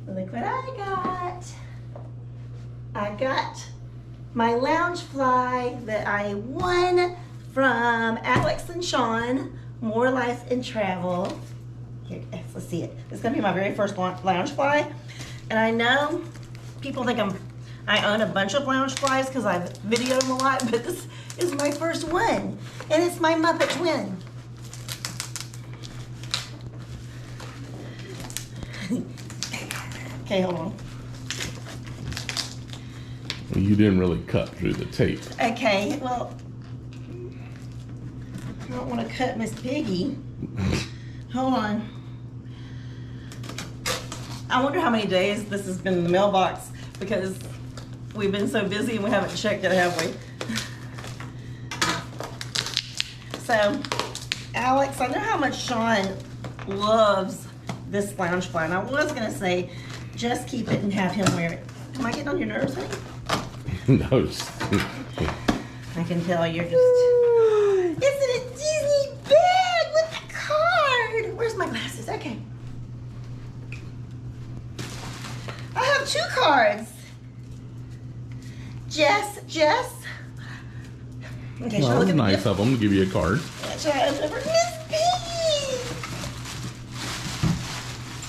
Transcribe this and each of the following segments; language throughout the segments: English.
Look what I got. I got my Loungefly that I won from Alex and Sean, More Life and Travel. Here, let's see it. It's gonna be my very first Loungefly. And I know people think I own a bunch of Loungeflies because I've videoed them a lot, but this is my first one. And it's my Muppet twin. Okay, hold on. You didn't really cut through the tape. Okay, well, I don't want to cut Miss Piggy. Hold on. I wonder how many days this has been in the mailbox because we've been so busy and we haven't checked it, have we? So, Alex, I know how much Sean loves this Loungefly, and I was going to say, just keep it and have him wear it. Am I getting on your nerves, honey? No. I can tell you're just... It's in a Disney bag with a card. Where's my glasses? Okay. I have 2 cards. Jess. Okay, Well, that's nice of them to give you a card. Miss Piggy.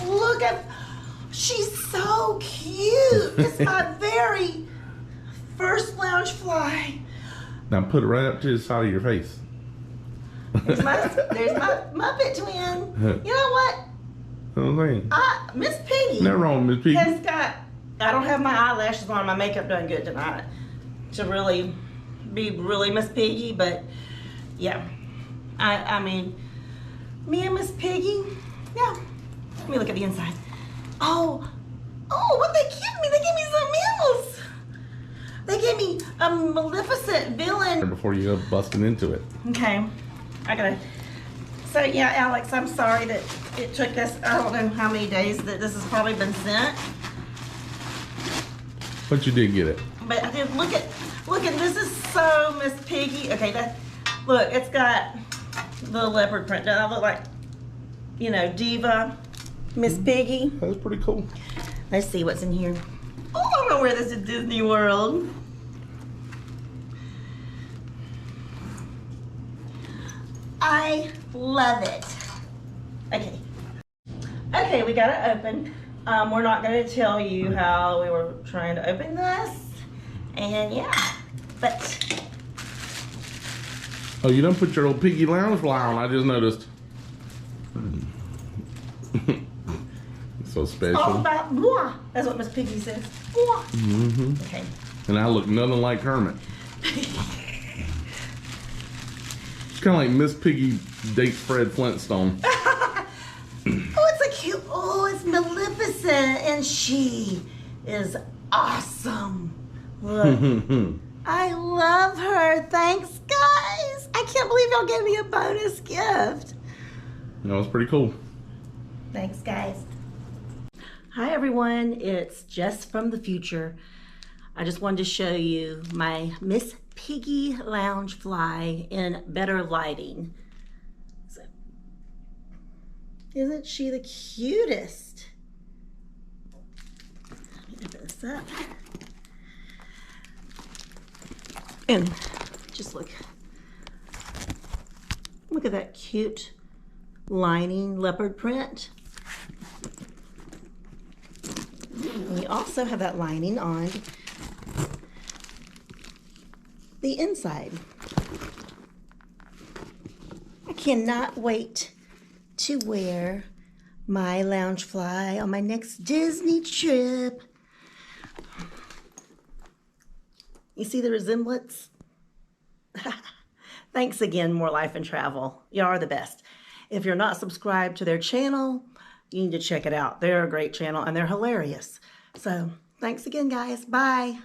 Look at... She's so cute. It's my very first Loungefly. Now put it right up to the side of your face. There's my Muppet twin. You know what? Miss Piggy. Nothing wrong, Miss Piggy. Has got. I don't have my eyelashes on. My makeup done good tonight to really be really Miss Piggy, but yeah. I mean, me and Miss Piggy. Yeah. Let me look at the inside. Oh, what they give me? They gave me something else. They gave me a Maleficent villain. Before you go busting into it. Okay, I gotta. So yeah, Alex, I'm sorry that it took us. I don't know how many days that this has probably been sent. But you did get it. But I did look at. This is so Miss Piggy. Okay, look, it's got the leopard print. Doesn't that look like, you know, Diva, Miss Piggy? That's pretty cool. Let's see what's in here. Oh, I'm gonna wear this at Disney World. I love it. Okay, we got it open. We're not gonna tell you how we were trying to open this. And yeah, but. Oh, you done put your old Piggy Loungefly on, I just noticed. So special. All about moi. That's what Miss Piggy says. Moi. Mm-hmm. Okay. And I look nothing like Kermit. It's kind of like Miss Piggy dates Fred Flintstone. It's Maleficent, and she is awesome. Look. I love her. Thanks, guys. I can't believe y'all gave me a bonus gift. That was pretty cool. Thanks, guys. Hi everyone, it's Jess from the future. I just wanted to show you my Miss Piggy Loungefly in better lighting. So, isn't she the cutest? Let me open this up. And just look at that cute lining leopard print. And we also have that lining on the inside. I cannot wait to wear my Loungefly on my next Disney trip. You see the resemblance? Thanks again, More Life and Travel. Y'all are the best. If you're not subscribed to their channel, you need to check it out. They're a great channel and they're hilarious. So thanks again, guys. Bye.